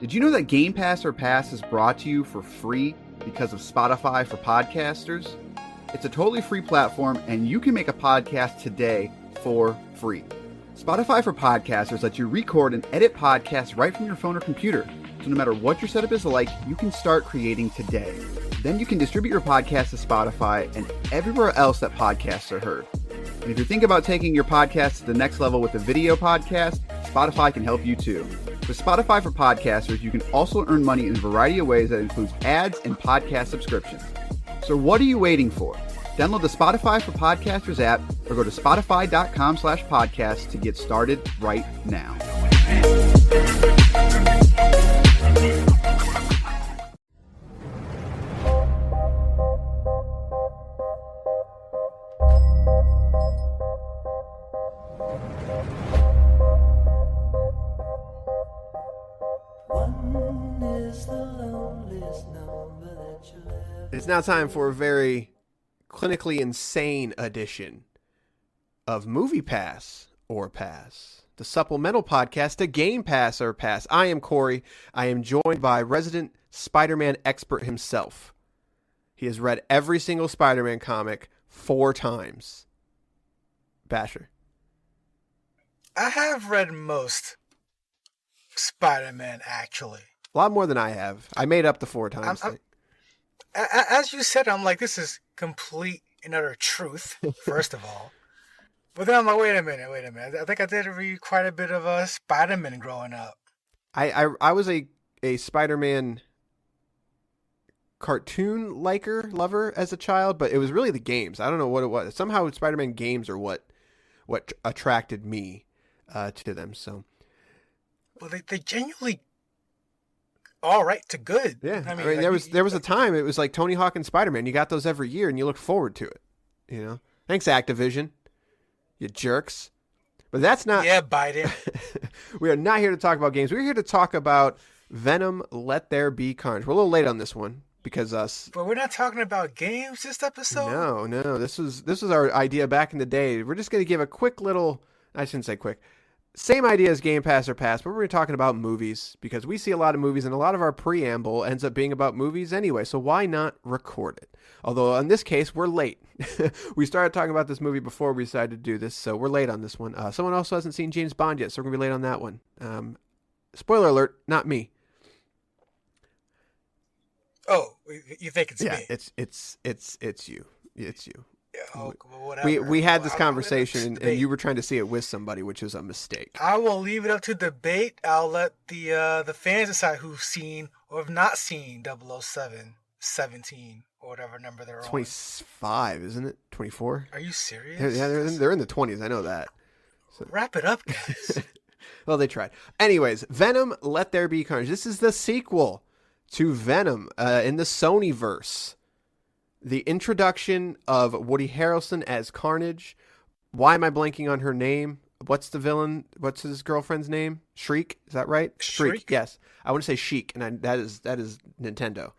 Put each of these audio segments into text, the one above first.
Did you know that Game Pass or Pass is brought to you for free because of Spotify for podcasters? It's a totally free platform, and you can make a podcast today for free. Spotify for podcasters lets you record and edit podcasts right from your phone or computer. So no matter what your setup is like, you can start creating today. Then you can distribute your podcast to Spotify and everywhere else that podcasts are heard. And if you think about taking your podcast to the next level with a video podcast, Spotify can help you too. With Spotify for podcasters, you can also earn money in a variety of ways that includes ads and podcast subscriptions. So what are you waiting for? Download the Spotify for Podcasters app or go to spotify.com/podcast to get started right now. It's now time for a very clinically insane edition of Movie Pass or Pass, the supplemental podcast to Game Pass or Pass. I am Corey. I am joined by resident Spider-Man expert himself. He has read every single Spider-Man comic 4 times. Basher. I have read most Spider-Man, actually. A lot more than I have. I made up the 4 times. As you said, I'm like, this is complete and utter truth, first of all. But then I'm like, wait a minute. I think I did read quite a bit of Spider-Man growing up. I was a Spider-Man cartoon lover as a child, but it was really the games. I don't know what it was. Somehow Spider-Man games are what attracted me to them. So, well, they genuinely all right to good. Yeah, I mean like, there was a time it was like Tony Hawk and Spider-Man. You got those every year, and you looked forward to it. You know, thanks Activision, you jerks. But that's not. Yeah, Biden. We are not here to talk about games. We're here to talk about Venom. Let There Be Carnage. We're a little late on this one because us. But we're not talking about games this episode. No. This was our idea back in the day. We're just going to give a quick little. I shouldn't say quick. Same idea as Game Pass or Pass, but we're talking about movies because we see a lot of movies and a lot of our preamble ends up being about movies anyway. So why not record it? Although in this case, we're late. We started talking about this movie before we decided to do this, so we're late on this one. Someone also hasn't seen James Bond yet, so we're going to be late on that one. Spoiler alert, not me. Oh, you think it's me? Yeah, it's you. It's you. Oh, whatever. We had this conversation, and you were trying to see it with somebody, which was a mistake. I will leave it up to debate. I'll let the fans decide who've seen or have not seen 007, 17, or whatever number they're on. 25, isn't it? 24? Are you serious? Yeah, they're in the 20s. I know that. So. Wrap it up, guys. Well, they tried. Anyways, Venom, Let There Be Carnage. This is the sequel to Venom in the Sonyverse. The introduction of Woody Harrelson as Carnage. Why am I blanking on her name? What's the villain? What's his girlfriend's name? Shriek? Is that right? Shriek? Yes. I want to say Chic, and that is Nintendo.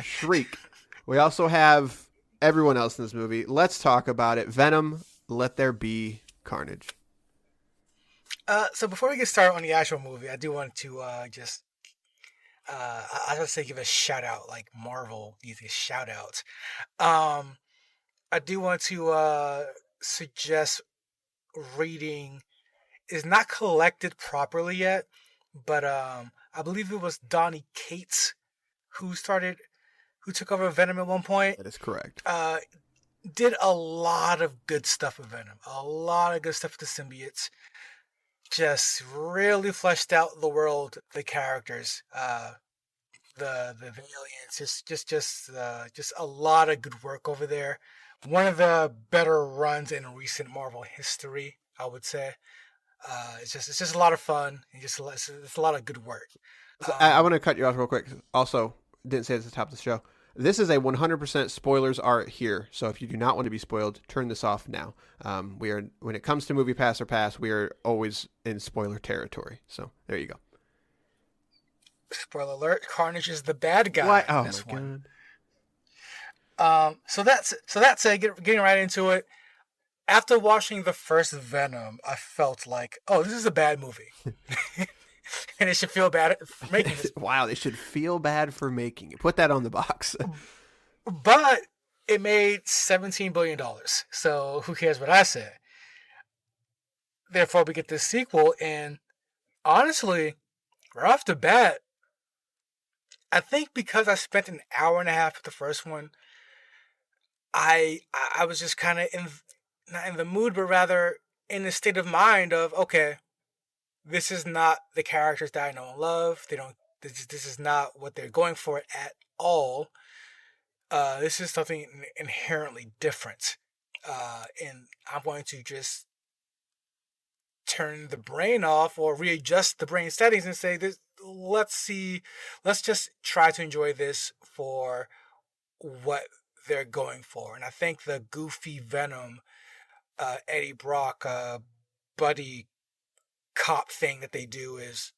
Shriek. We also have everyone else in this movie. Let's talk about it. Venom, Let There Be Carnage. So before we get started on the actual movie, I do want to just... I would say give a shout out, like Marvel needs a shout out. I do want to suggest reading is not collected properly yet, but I believe it was Donny Cates who took over Venom at one point. That is correct. Did a lot of good stuff with Venom, a lot of good stuff with the symbiotes. Just really fleshed out the world, the characters, the aliens. Just a lot of good work over there. One of the better runs in recent Marvel history, I would say. It's just a lot of fun. And it's a lot of good work. So I want to cut you off real quick. Also, didn't say it at the top of the show. This is a 100% spoilers are here. So if you do not want to be spoiled, turn this off now. We are, when it comes to Movie Pass or Pass, we are always in spoiler territory. So there you go. Spoiler alert: Carnage is the bad guy. Oh in this my one. God. So that's it. Getting right into it. After watching the first Venom, I felt like, oh, this is a bad movie. and it should feel bad for making this. Wow, they should feel bad for making it. Put that on the box. But it made $17 billion. So who cares what I say? Therefore, we get this sequel, and honestly, right off the bat, I think because I spent an hour and a half with the first one, I was just kind of not in the mood, but rather in the state of mind of, okay, this is not the characters that I know and love. They don't. This is not what they're going for at all. This is something inherently different, and I'm going to just turn the brain off or readjust the brain settings and say this. Let's just try to enjoy this for what they're going for. And I think the goofy Venom, Eddie Brock, buddy cop thing that they do is,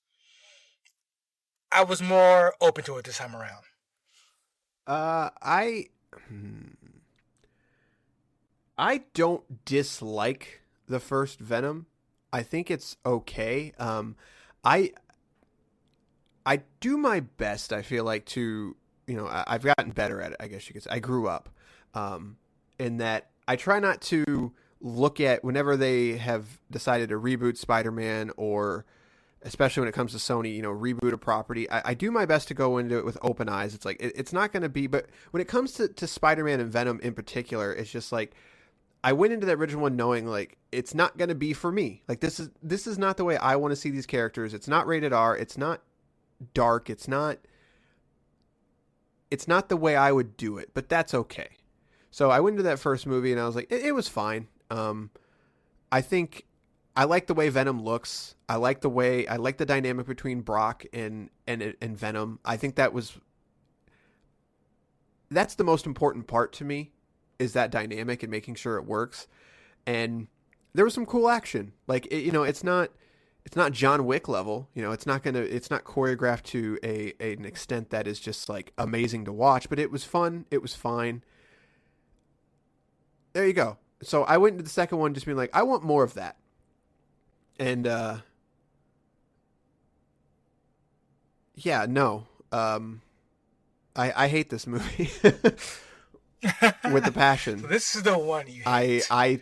I was more open to it this time around. I don't dislike the first Venom. I think it's okay. I do my best, I feel like, to, I've gotten better at it, I guess you could say. I grew up in that I try not to look at whenever they have decided to reboot Spider-Man, or especially when it comes to Sony, reboot a property. I do my best to go into it with open eyes. It's like, it's not going to be, but when it comes to Spider-Man and Venom in particular, it's just like, I went into the original one knowing like, it's not going to be for me. Like, this is not the way I want to see these characters. It's not rated R. It's not dark. It's not the way I would do it, but that's okay. So I went into that first movie and I was like, it was fine. I think I like the way Venom looks. I like the dynamic between Brock and Venom. I think that's the most important part to me, is that dynamic and making sure it works. And there was some cool action. Like, it's not John Wick level, it's not choreographed to an extent that is just like amazing to watch, but it was fun. It was fine. There you go. So I went into the second one just being like, I want more of that. And, yeah, no, I hate this movie with a passion. So this is the one you hate.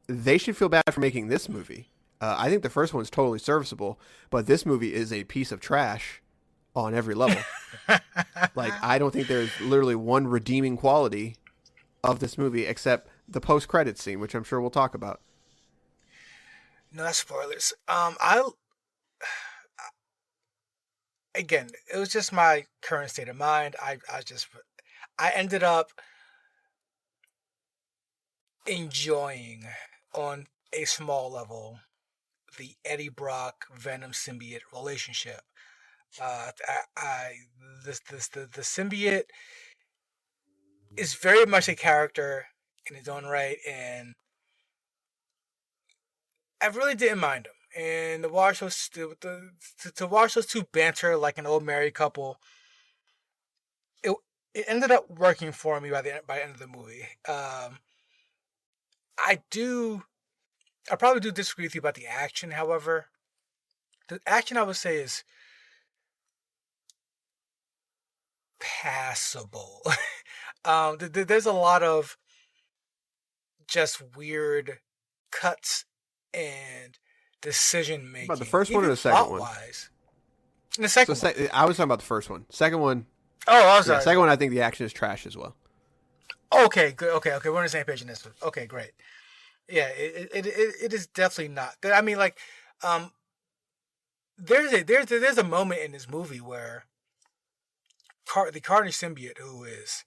They should feel bad for making this movie. I think the first one's totally serviceable, but this movie is a piece of trash on every level. Like, I don't think there's literally one redeeming quality of this movie except the post-credits scene, which I'm sure we'll talk about. No, that's spoilers. Again, it was just my current state of mind. I ended up enjoying, on a small level, the Eddie Brock Venom symbiote relationship. The symbiote is very much a character in his own right, and I really didn't mind him. And to watch those two banter like an old married couple, it ended up working for me by the end of the movie. I probably do disagree with you about the action. However, the action, I would say, is passable. There's a lot of just weird cuts and decision making. About the first one or the second one? The second one. I was talking about the first one. Second one. Oh, I'm sorry. Yeah, second one, I think the action is trash as well. Okay, good. Okay. We're on the same page in this one. Okay, great. Yeah, it is definitely not. I mean, like, there's a moment in this movie where the Carnage symbiote, who is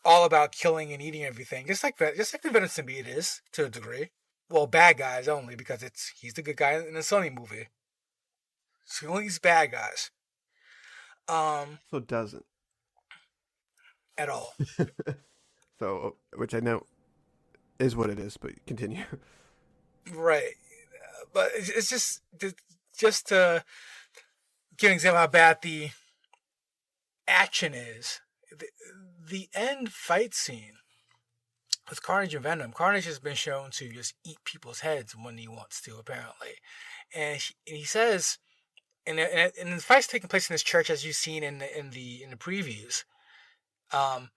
all about killing and eating everything, just like the Venom symbiote is to a degree. Well, bad guys only, because he's the good guy in the Sony movie. So he only eats bad guys. So it doesn't at all. So, which I know is what it is, but continue. Right, but it's just to give an example how bad the action is. The end fight scene with Carnage and Venom. Carnage has been shown to just eat people's heads when he wants to, apparently, and he says and the fight's taking place in this church, as you've seen in the previews. Um,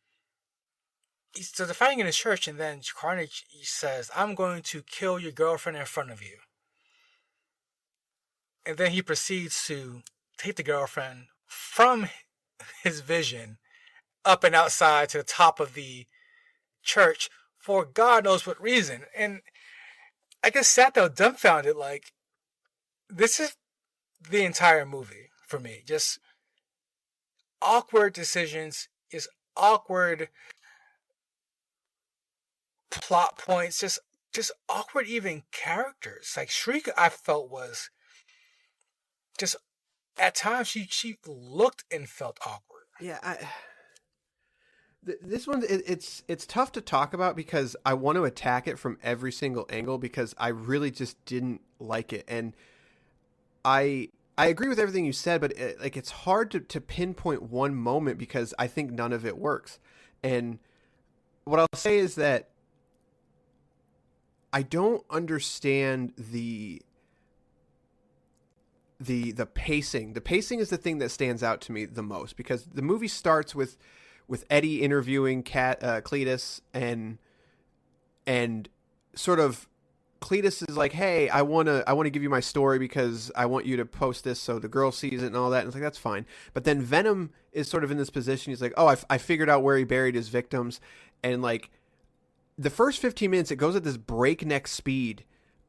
so they're fighting in his church, and then Carnage says, "I'm going to kill your girlfriend in front of you." And then he proceeds to take the girlfriend from his vision up and outside to the top of the church for God knows what reason. And I just sat there dumbfounded, like, this is the entire movie for me. Just awkward decisions, just awkward plot points, just awkward even characters. Like Shriek, I felt was just at times she looked and felt awkward. Yeah, this one it's tough to talk about because I want to attack it from every single angle because I really just didn't like it, and I agree with everything you said, but it's hard to pinpoint one moment because I think none of it works. And what I'll say is that I don't understand the pacing. The pacing is the thing that stands out to me the most because the movie starts with Eddie interviewing Cletus and sort of Cletus is like, "Hey, I want to give you my story because I want you to post this so the girl sees it and all that." And it's like, that's fine. But then Venom is sort of in this position. He's like, "Oh, I figured out where he buried his victims." And like the first 15 minutes, it goes at this breakneck speed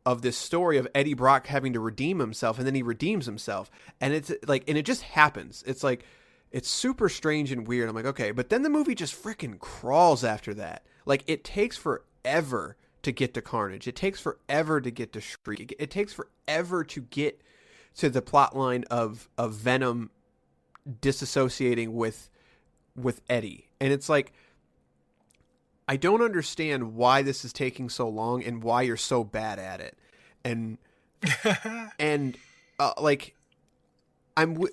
of this story of Eddie Brock having to redeem himself, and then he redeems himself. And it's like, and it just happens. It's like, it's super strange and weird. I'm like, okay, but then the movie just freaking crawls after that. Like, it takes forever to get to Carnage. It takes forever to get to Shriek. It takes forever to get to the plot line of Venom disassociating with Eddie. And it's like, I don't understand why this is taking so long and why you're so bad at it. And like,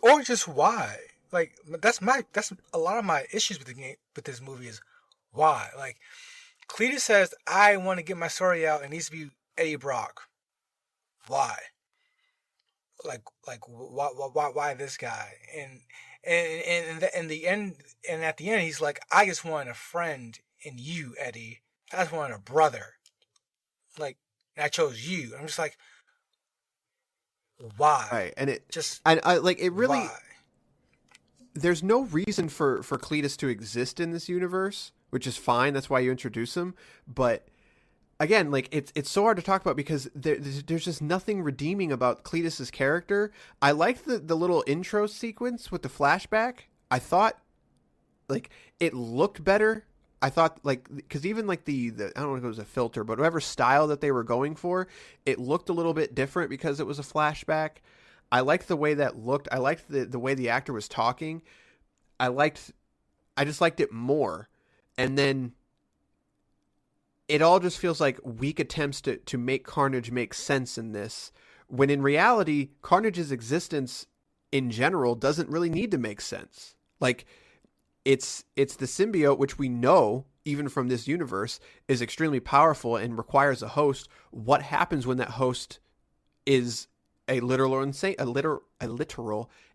or just why. Like, that's a lot of my issues with the game, with this movie is why. Like, Cletus says, "I want to get my story out. It needs to be Eddie Brock." Why? Like why this guy? And in the end, and at the end, he's like, "I just want a friend in you, Eddie. I just wanted a brother. Like, I chose you." I'm just like, why? Right, and I like it really. Why? There's no reason for Cletus to exist in this universe, which is fine. That's why you introduce him. But again, like it's so hard to talk about because there's just nothing redeeming about Cletus's character. I liked the little intro sequence with the flashback. I thought like it looked better. I thought like because even like the I don't know if it was a filter, but whatever style that they were going for, it looked a little bit different because it was a flashback. I liked the way that looked. I liked the way the actor was talking. I just liked it more. And then it all just feels like weak attempts to make Carnage make sense in this, when in reality, Carnage's existence in general doesn't really need to make sense. Like, it's the symbiote, which we know, even from this universe, is extremely powerful and requires a host. What happens when that host is a literal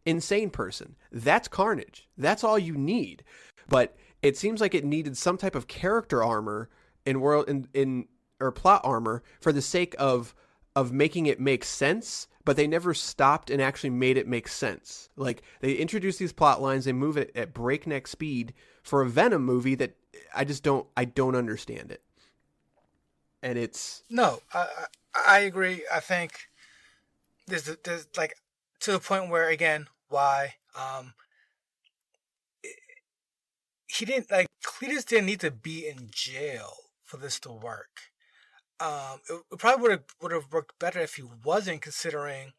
insane person? That's Carnage. That's all you need. But it seems like it needed some type of character armor or plot armor for the sake of making it make sense, but they never stopped and actually made it make sense. Like, they introduce these plot lines, they move it at breakneck speed for a Venom movie that I don't understand it. And it's No, I agree. I think there's like to the point where, again, why he didn't, like, Cletus didn't need to be in jail for this to work. It probably would have worked better if he wasn't, considering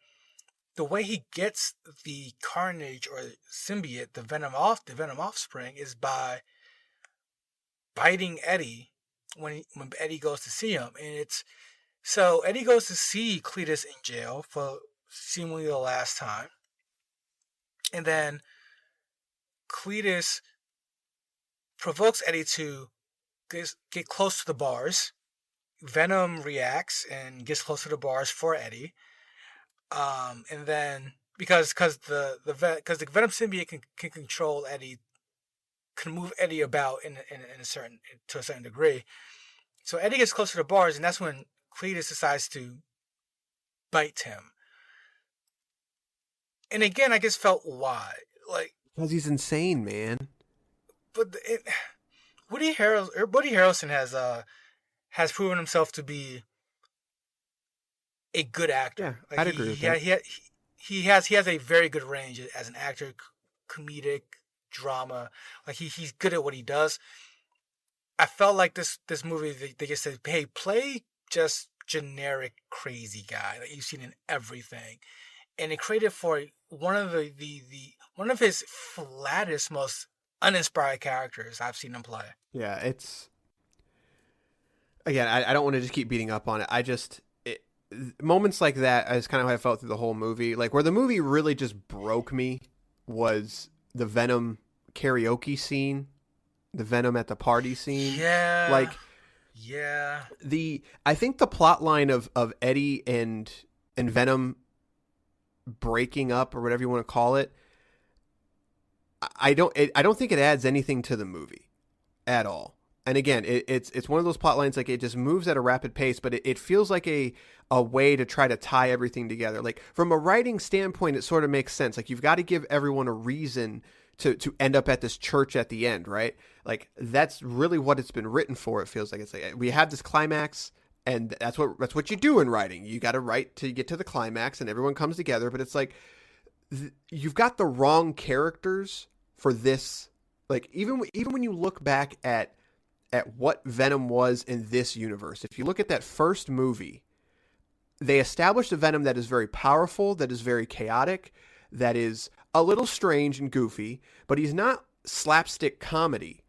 the way he gets the Carnage or symbiote, the Venom offspring, is by biting Eddie when Eddie goes to see him. And so Eddie goes to see Cletus in jail for seemingly the last time, and then Cletus provokes Eddie to get close to the bars. Venom reacts and gets close to the bars for Eddie. And then because the Venom symbiote can control Eddie, can move Eddie about in a certain to a certain degree. So Eddie gets closer to bars, and that's when Cletus decides to bite him. And again, I just felt why, like, because he's insane, man. but Woody Harrelson has proven himself to be a good actor. Yeah, I'd agree with that. He has a very good range as an actor, comedic, drama. Like he's good at what he does. I felt like this movie they just said, hey, play just generic crazy guy that you've seen in everything, and it created for one of one of his flattest, most uninspired characters I've seen him play. Yeah, it's again. I don't want to just keep beating up on it. Moments like that is kind of how I felt through the whole movie. Like where the movie really just broke me was the Venom karaoke scene, the Venom at the party scene. Yeah. Like, yeah. I think the plot line of Eddie and Venom breaking up or whatever you want to call it, I don't think it adds anything to the movie at all. And again, it's one of those plot lines, like it just moves at a rapid pace, but it feels like a way to try to tie everything together. Like from a writing standpoint, it sort of makes sense. Like you've got to give everyone a reason to end up at this church at the end, right? Like that's really what it's been written for. It feels like it's like we have this climax, and that's what you do in writing. You got to write to get to the climax, and everyone comes together. But it's like you've got the wrong characters for this. Like even when you look back at what Venom was in this universe, if you look at that first movie, they established a Venom that is very powerful, that is very chaotic, that is a little strange and goofy, but he's not slapstick comedy.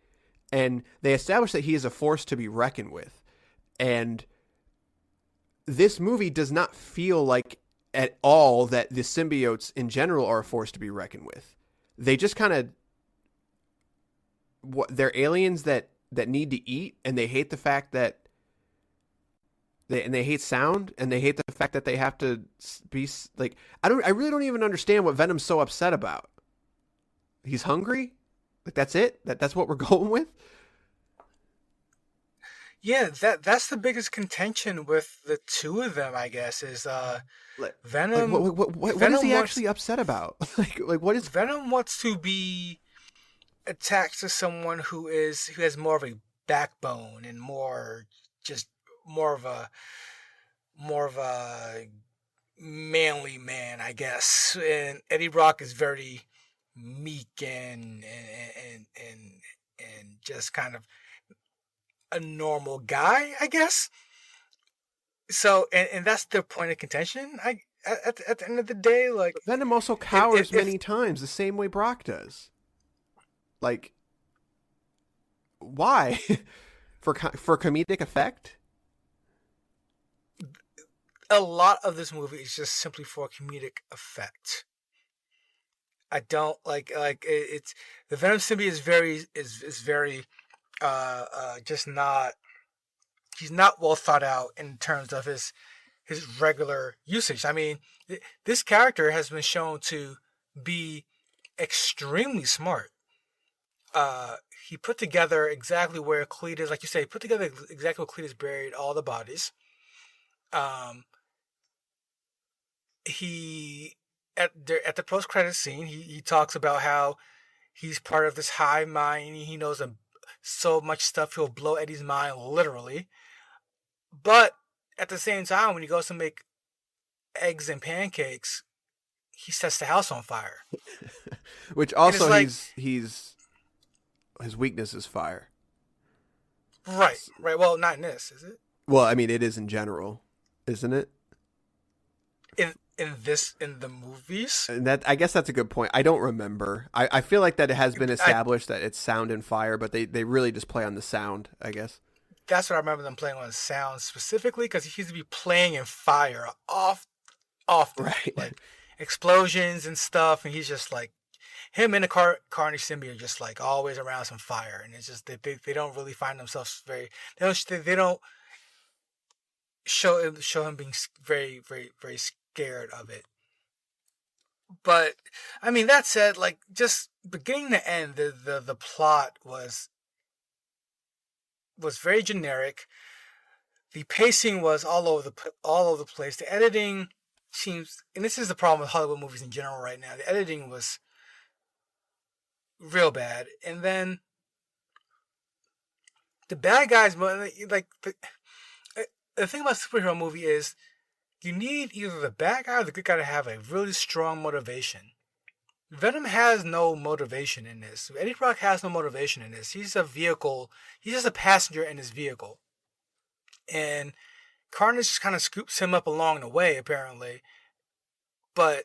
And they established that he is a force to be reckoned with. And this movie does not feel like at all that the symbiotes in general are a force to be reckoned with. They just kind of, they're aliens that need to eat, and they hate the fact that they hate sound, and they hate the fact that they have to be like, I really don't even understand what Venom's so upset about. He's hungry? Like that's it? That's what we're going with? Yeah, that's the biggest contention with the two of them, I guess, is Venom. Like, what is he actually upset about? like what is Venom wants to be attached to someone who has more of a backbone and more of a manly man, I guess. And Eddie Brock is very meek and just kind of a normal guy, I guess. So and that's the point of contention. At the end of the day, like Venom also cowers many times the same way Brock does. Like, why? for comedic effect? A lot of this movie is just simply for comedic effect. I don't like it's the Venom symbiote is very just not, he's not well thought out in terms of his regular usage. I mean, this character has been shown to be extremely smart. He put together exactly where Cletus, like you say, put together exactly where Cletus buried all the bodies. He at the post credit scene, he talks about how he's part of this hive mind. He knows so much stuff he'll blow Eddie's mind literally. But at the same time, when he goes to make eggs and pancakes, he sets the house on fire. Which also he's his weakness is fire. Right. Well, not in this, is it? Well, I mean, it is in general, isn't it? In the movies? And I guess that's a good point. I don't remember. I feel like that it has been established that it's sound and fire, but they really just play on the sound, I guess. That's what I remember them playing on sound specifically, because he used to be playing in fire often. Right. Like explosions and stuff, and he's just like, him and the Carnage symbiote are just like always around some fire, and it's just they don't really find themselves they don't show him being very, very, very scared of it. But I mean, that said, like just beginning to end, the plot was very generic. The pacing was all over the place. The editing seems, and this is the problem with Hollywood movies in general right now. The editing was real bad, and then the bad guys, like the thing about a superhero movie is you need either the bad guy or the good guy to have a really strong motivation. Venom has no motivation in this. Eddie Brock has no motivation in this. He's a vehicle. He's just a passenger in his vehicle. And Carnage just kind of scoops him up along the way, apparently. But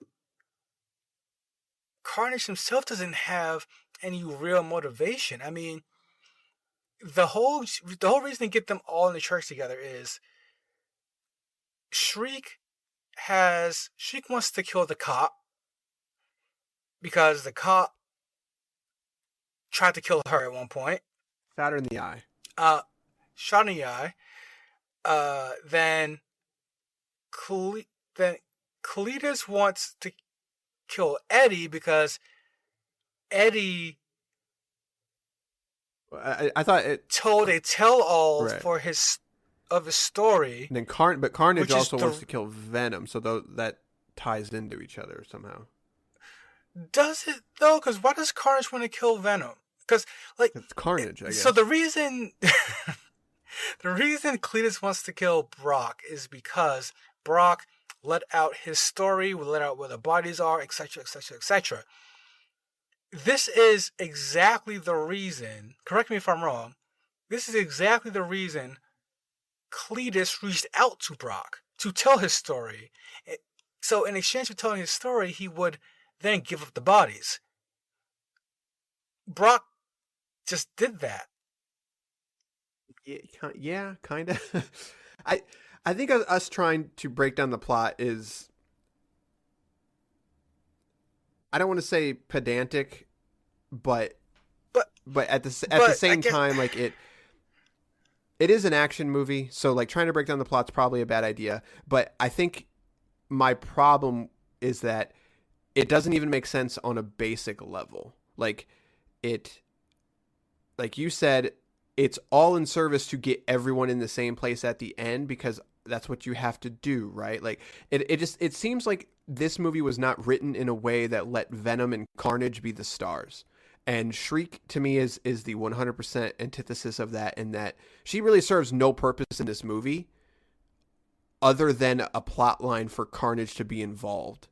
Carnage himself doesn't have any real motivation. I mean, the whole reason to get them all in the church together is Shriek wants to kill the cop because the cop tried to kill her at one point. Shot her in the eye. Shot in the eye. Then Cletus wants to kill Eddie because Eddie I thought it told a tell-all right. for his story. And then Carnage also wants to kill Venom, so that ties into each other somehow. Does it though? Because why does Carnage want to kill Venom? Because it's Carnage, I guess. So the reason Cletus wants to kill Brock is because Brock let out his story, let out where the bodies are, etc., etc., etc. This is exactly the reason, correct me if I'm wrong, this is exactly the reason Cletus reached out to Brock to tell his story. So in exchange for telling his story, he would then give up the bodies. Brock just did that. Yeah, kind of. I think us trying to break down the plot is, I don't want to say pedantic, but at the same time, like it is an action movie, so like trying to break down the plot's probably a bad idea. But I think my problem is that it doesn't even make sense on a basic level. Like you said, it's all in service to get everyone in the same place at the end because that's what you have to do, right? Like it seems like this movie was not written in a way that let Venom and Carnage be the stars. And Shriek to me is the 100% antithesis of that, in that she really serves no purpose in this movie other than a plot line for Carnage to be involved.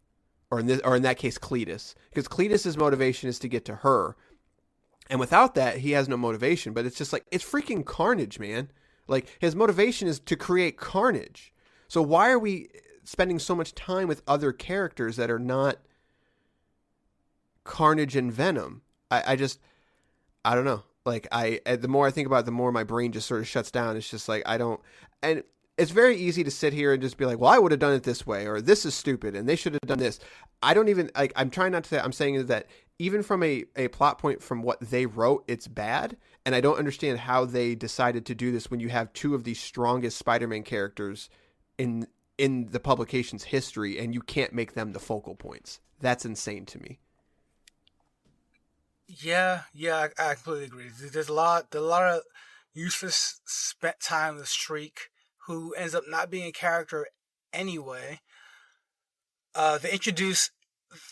Or in that case, Cletus. Because Cletus's motivation is to get to her. And without that, he has no motivation. But it's just like, it's freaking Carnage, man. Like, his motivation is to create carnage. So why are we spending so much time with other characters that are not Carnage and Venom? I don't know. Like, the more I think about it, the more my brain just sort of shuts down. It's just like, and it's very easy to sit here and just be like, well, I would have done it this way, or this is stupid, and they should have done this. I don't even, like, I'm trying not to say, I'm saying that even from a plot point from what they wrote, it's bad. And I don't understand how they decided to do this when you have two of the strongest Spider-Man characters in the publication's history, and you can't make them the focal points. That's insane to me. Yeah, I completely agree. There's a lot of useless spent time with Shriek, who ends up not being a character anyway. They introduce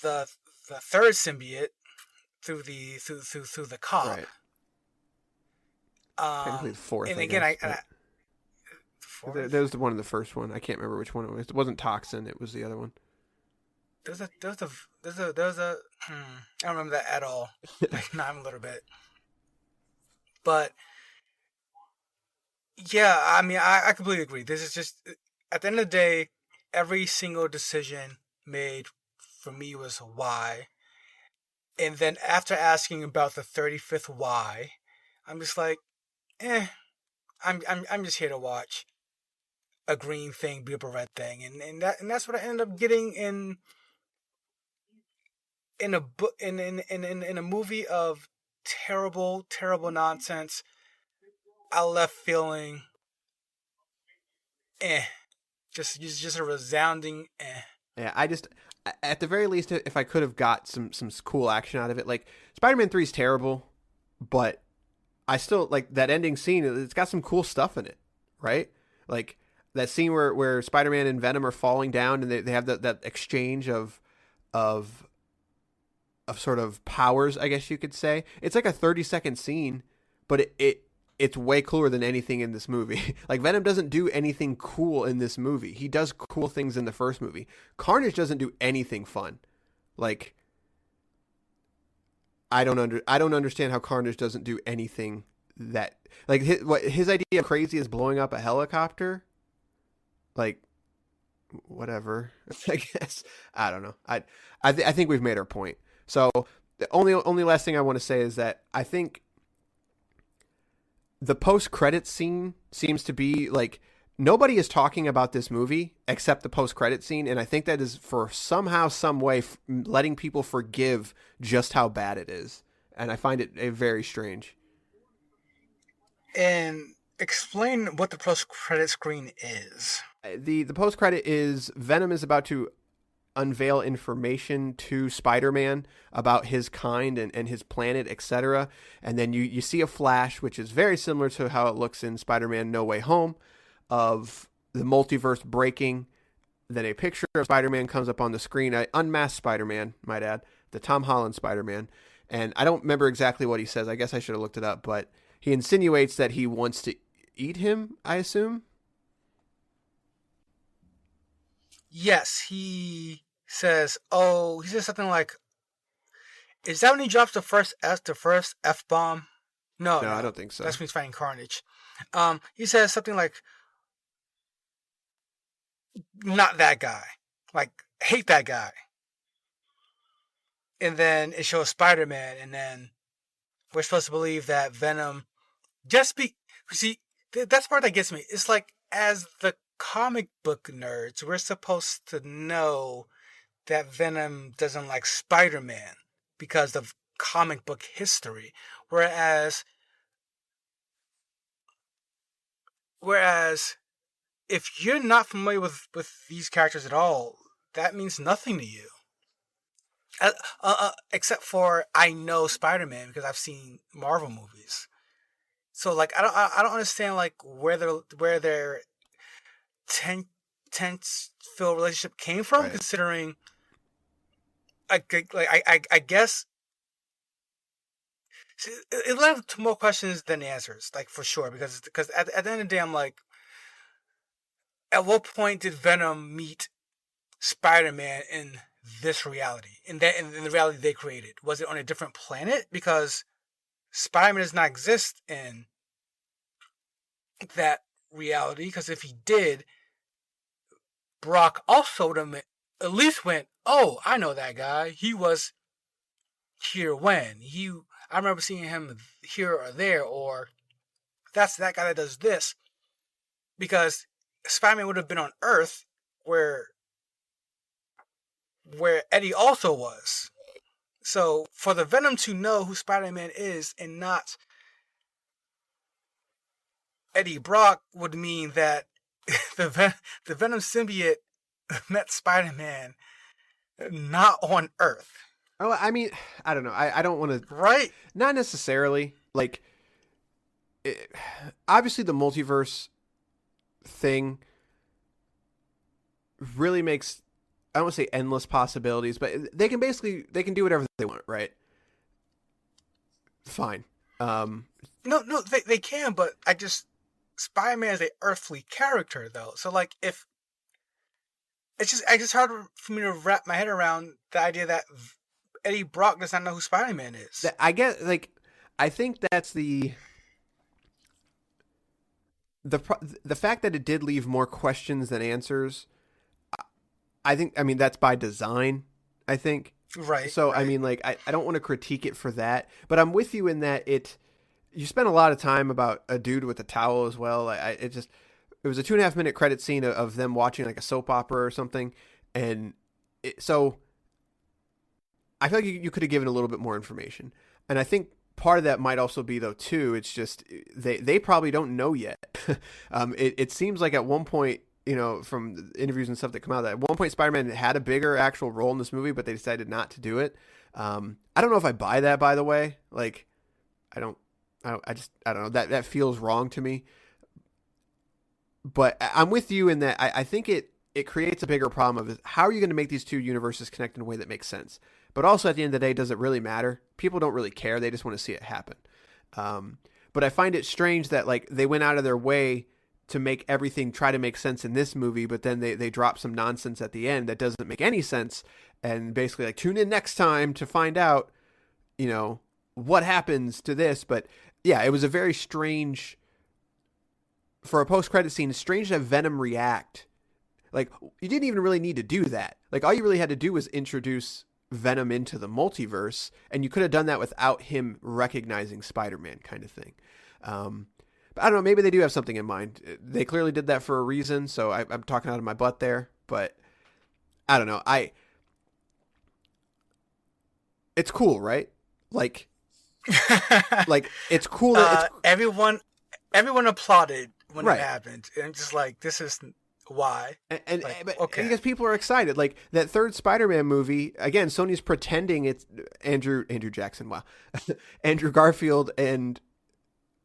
the third symbiote through the cop. Right. Technically the fourth. And again, that was the one in the first one. I can't remember which one it was. It wasn't Toxin. It was the other one. There's a I don't remember that at all. Like, not even a little bit. But yeah, I mean, I completely agree. This is just, at the end of the day, every single decision made for me was why. And then after asking about the 35th why, I'm just like, I'm just here to watch a green thing beat up a red thing, and that's what I ended up getting in a movie of terrible nonsense. I left feeling just a resounding. Yeah, at the very least, if I could have got some cool action out of it, like Spider-Man 3 is terrible, but I still like that ending scene. It's got some cool stuff in it, right? Like that scene where Spider-Man and Venom are falling down and they have that exchange of sort of powers, I guess you could say. It's like a 30-second scene, but it's way cooler than anything in this movie. Like Venom doesn't do anything cool in this movie. He does cool things in the first movie. Carnage doesn't do anything fun. Like I don't understand how Carnage doesn't do anything that like his idea of crazy is blowing up a helicopter. Like whatever. I guess I don't know. I think we've made our point. So the only last thing I want to say is that I think the post-credit scene seems to be like nobody is talking about this movie except the post-credit scene, and I think that is for somehow, some way, letting people forgive just how bad it is, and I find it very strange. And explain what the post-credit screen is. The post-credit is Venom is about to unveil information to Spider-Man about his kind and his planet, etc. And then you see a flash, which is very similar to how it looks in Spider-Man No Way Home, of the multiverse breaking. Then a picture of Spider-Man comes up on the screen, an unmasked Spider-Man, might add, the Tom Holland Spider-Man. And I don't remember exactly what he says. I guess I should have looked it up, but he insinuates that he wants to eat him, I assume. Yes, he says something like, is that when he drops the first F-bomb? No, I don't think so. That's when he's fighting Carnage. He says something like, not that guy. Like, hate that guy. And then it shows Spider-Man, and then we're supposed to believe that Venom see, that's the part that gets me. It's like, as the comic book nerds, we're supposed to know that Venom doesn't like Spider-Man because of comic book history. Whereas if you're not familiar with these characters at all, that means nothing to you. Except for I know Spider-Man because I've seen Marvel movies. So like I don't understand like where their tense-filled relationship came from, right. Considering I guess it led to more questions than answers, like for sure, because at the end of the day, I'm like, at what point did Venom meet Spider-Man in this reality, in the reality they created? Was it on a different planet? Because Spider-Man does not exist in that reality. Because if he did, Brock also would have at least went, oh, I know that guy. He was here when I remember seeing him here or there, or that's that guy that does this. Because Spider-Man would have been on Earth where Eddie also was. So for the Venom to know who Spider-Man is and not Eddie Brock would mean that the Venom symbiote met Spider-Man not on Earth. Oh, I mean, I don't know. I don't want to... Right? Not necessarily. Like, obviously the multiverse thing really makes... I don't want to say endless possibilities, but they can do whatever they want, right? Fine. No, they can, but Spider-Man is an earthly character, though. So, like, if... It's just hard for me to wrap my head around the idea that Eddie Brock does not know who Spider-Man is. I get, like, I think that's the fact that it did leave more questions than answers. I mean, that's by design, I think. Right. So, right. I mean, like, I don't want to critique it for that, but I'm with you in that you spent a lot of time about a dude with a towel as well. It was a 2.5 minute credit scene of them watching like a soap opera or something. And so I feel like you could have given a little bit more information. And I think part of that might also be, though, too, it's just they probably don't know yet. It seems like at one point from interviews and stuff that come out, that at one point Spider-Man had a bigger actual role in this movie, but they decided not to do it. I don't know if I buy that, by the way. Like, I don't know. That feels wrong to me. But I'm with you in that I think it creates a bigger problem of how are you going to make these two universes connect in a way that makes sense? But also at the end of the day, does it really matter? People don't really care. They just want to see it happen. But I find it strange that like they went out of their way to make everything try to make sense in this movie, but then they drop some nonsense at the end that doesn't make any sense, and basically like tune in next time to find out, what happens to this. But yeah, it was a very strange, for a post-credit scene, it's strange to have Venom react. Like, you didn't even really need to do that. Like, all you really had to do was introduce Venom into the multiverse, and you could have done that without him recognizing Spider-Man, kind of thing. But I don't know, maybe they do have something in mind. They clearly did that for a reason, so I'm talking out of my butt there, but I don't know. It's cool, right? Like it's cool that everyone applauded when it happened, and I'm just like, this is why. And because people are excited. Like that third Spider-Man movie, again, Sony's pretending it's Andrew Jackson, wow. Andrew Garfield and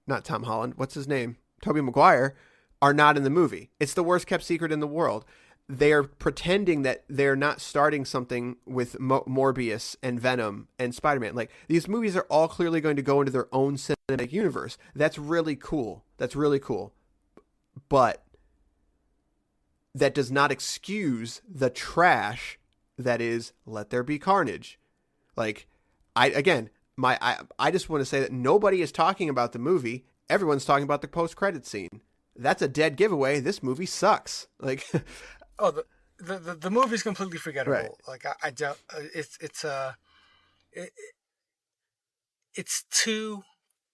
not Tom Holland, what's his name? Tobey Maguire are not in the movie. It's the worst kept secret in the world. They are pretending that they're not starting something with Morbius and Venom and Spider-Man. Like, these movies are all clearly going to go into their own cinematic universe. That's really cool. But that does not excuse the trash that is Let There Be Carnage. Like, I just want to say that nobody is talking about the movie. Everyone's talking about the post-credit scene. That's a dead giveaway. This movie sucks. Like, the movie's completely forgettable. Right. Like, I don't. It's two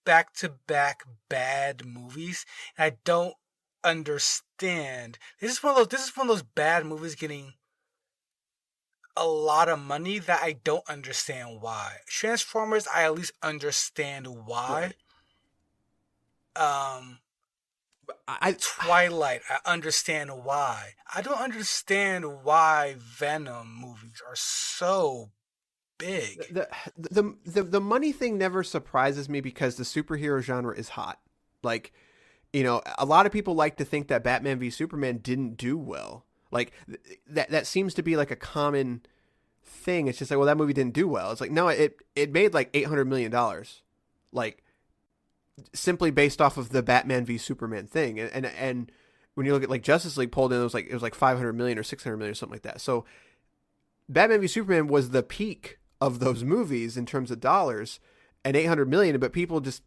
back-to-back bad movies, and I don't understand. This is one of those bad movies getting a lot of money that I don't understand why. Transformers, I at least understand why. Twilight, I understand why. I don't understand why Venom movies are so big. The money thing never surprises me because the superhero genre is hot. Like, a lot of people like to think that Batman v Superman didn't do well. Like, that seems to be like a common thing. It's just like, well, that movie didn't do well. It's like, no, it made like $800 million. Like, simply based off of the Batman v Superman thing. And when you look at like Justice League pulled in, it was like 500 million or 600 million or something like that. So Batman v Superman was the peak of those movies in terms of dollars, and 800 million, but people just,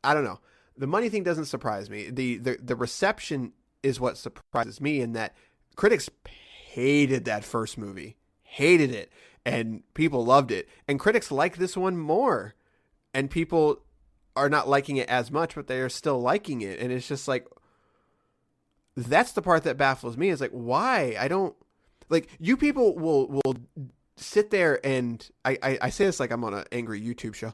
I don't know. The money thing doesn't surprise me. The reception is what surprises me, in that critics hated that first movie. Hated it. And people loved it. And critics like this one more. And people are not liking it as much, but they are still liking it. And it's just like, that's the part that baffles me, is like, why? I don't, like, you people will sit there and I say this like I'm on an angry YouTube show.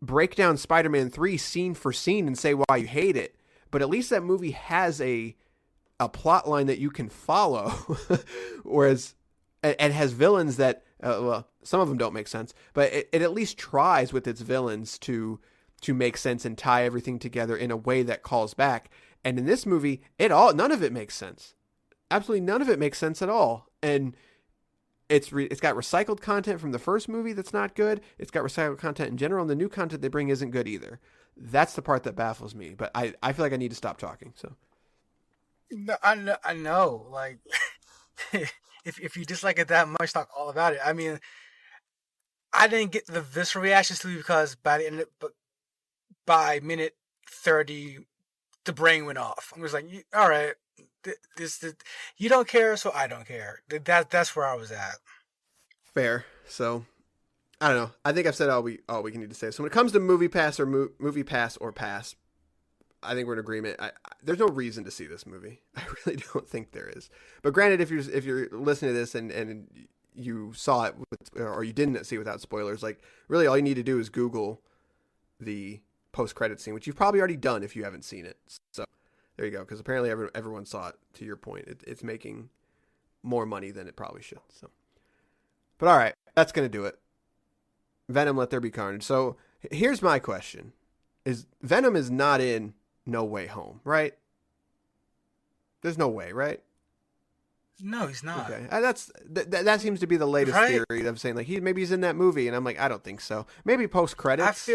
Break down Spider-Man 3 scene for scene and say why you hate it. But at least that movie has a plot line that you can follow. Whereas it has villains that, well, some of them don't make sense, but it at least tries with its villains to make sense and tie everything together in a way that calls back. And in this movie, none of it makes sense. Absolutely none of it makes sense at all. And it's got recycled content from the first movie that's not good. It's got recycled content in general, and the new content they bring isn't good either. That's the part that baffles me. But I feel like I need to stop talking. So, no, I know. Like, if you dislike it that much, talk all about it. I mean, I didn't get the visceral reactions to it because by minute 30, the brain went off. I was like, all right. This you don't care, so I don't care. That's where I was at. Fair. So I don't know. I think I've said all we can need to say. So when it comes to movie pass or movie pass or pass, I think we're in agreement. There's no reason to see this movie. I really don't think there is. But granted, if you're listening to this and you saw it or you didn't see it without spoilers, like, really all you need to do is Google the post-credit scene, which you've probably already done if you haven't seen it. So There you go. Because apparently everyone saw it. To your point, it's making more money than it probably should. So, but all right, that's gonna do it. Venom, Let There Be Carnage. So here's my question: Is Venom is not in No Way Home, right? There's no way, right? No, he's not. Okay, that seems to be the latest theory of saying like maybe he's in that movie, and I'm like, I don't think so. Maybe post credits.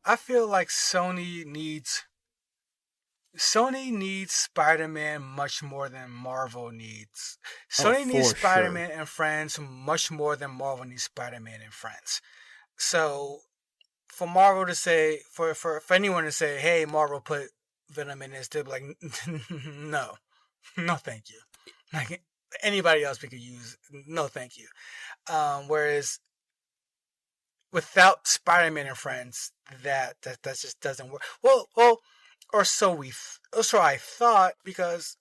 I feel like Sony needs Spider-Man much more than Marvel needs. Sony needs Spider-Man and Friends much more than Marvel needs Spider-Man and Friends. So for Marvel to say, for anyone to say, hey, Marvel put Venom in this, they'll be like, no, thank you. Like anybody else we could use, no, thank you. Whereas without Spider-Man and Friends, that just doesn't work. Well, or so I thought, because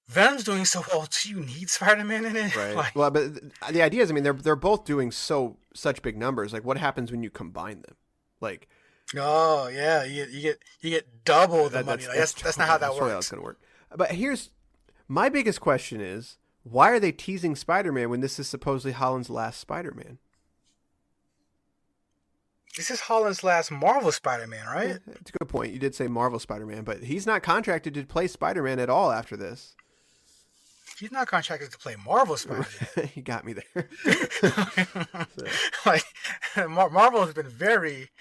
Venom's doing so well. Do you need Spider-Man in it? Right. Like, well, but the idea is, I mean, they're both doing such big numbers. Like, what happens when you combine them? Like, oh yeah, you get double the money. That's not how that works. That's how it's gonna work. But here's my biggest question: is why are they teasing Spider-Man when this is supposedly Holland's last Spider-Man? This is Holland's last Marvel Spider-Man, right? Yeah, it's a good point. You did say Marvel Spider-Man, but he's not contracted to play Spider-Man at all after this. He's not contracted to play Marvel Spider-Man. He got me there. Like, Marvel has been very...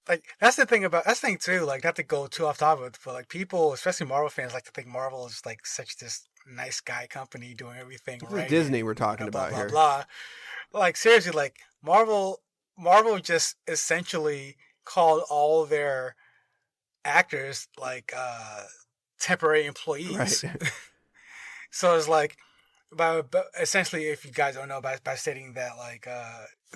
Like, that's the thing too, like, not to go too off topic, but like people, especially Marvel fans, like to think Marvel is like such this nice guy company doing everything right. Disney we're talking blah, about blah, here. Blah. Like, seriously, like, Marvel just essentially called all their actors like temporary employees. Right. So it's like, but essentially, if you guys don't know, by stating that like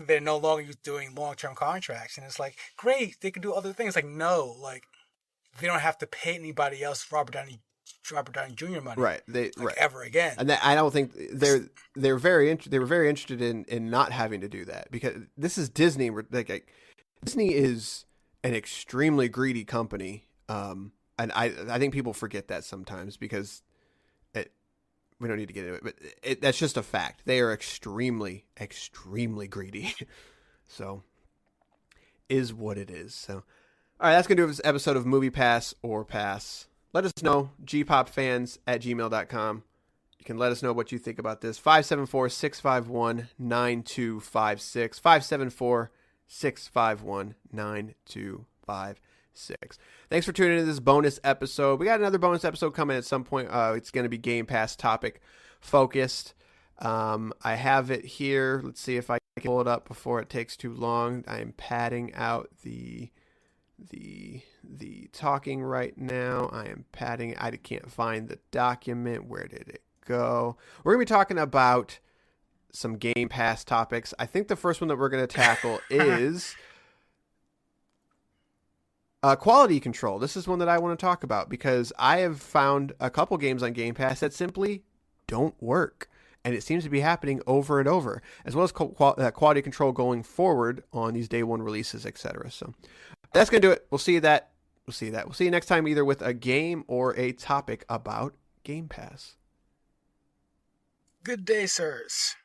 they're no longer doing long-term contracts, and it's like, great, they can do other things. Like, no, like they don't have to pay anybody else Robert Downey Jr. money, right? Ever again. And I don't think they were very interested in not having to do that, because this is Disney. Like Disney is an extremely greedy company, and I think people forget that sometimes, because we don't need to get into it, but that's just a fact. They are extremely, extremely greedy. So, is what it is. So, all right, that's going to do this episode of Movie Pass or Pass. Let us know, gpopfans@gmail.com. You can let us know what you think about this. 574-651-9256. 574-651-9256. Thanks for tuning into this bonus episode. We got another bonus episode coming at some point. It's going to be Game Pass topic focused. I have it here. Let's see if I can pull it up before it takes too long. I am padding out the talking right now. I can't find the document. Where did it go? We're going to be talking about some Game Pass topics. I think the first one that we're going to tackle is quality control. This is one that I want to talk about, because I have found a couple games on Game Pass that simply don't work. And it seems to be happening over and over, as well as quality control going forward on these day one releases, etc. So that's going to do it. We'll see you next time, either with a game or a topic about Game Pass. Good day, sirs.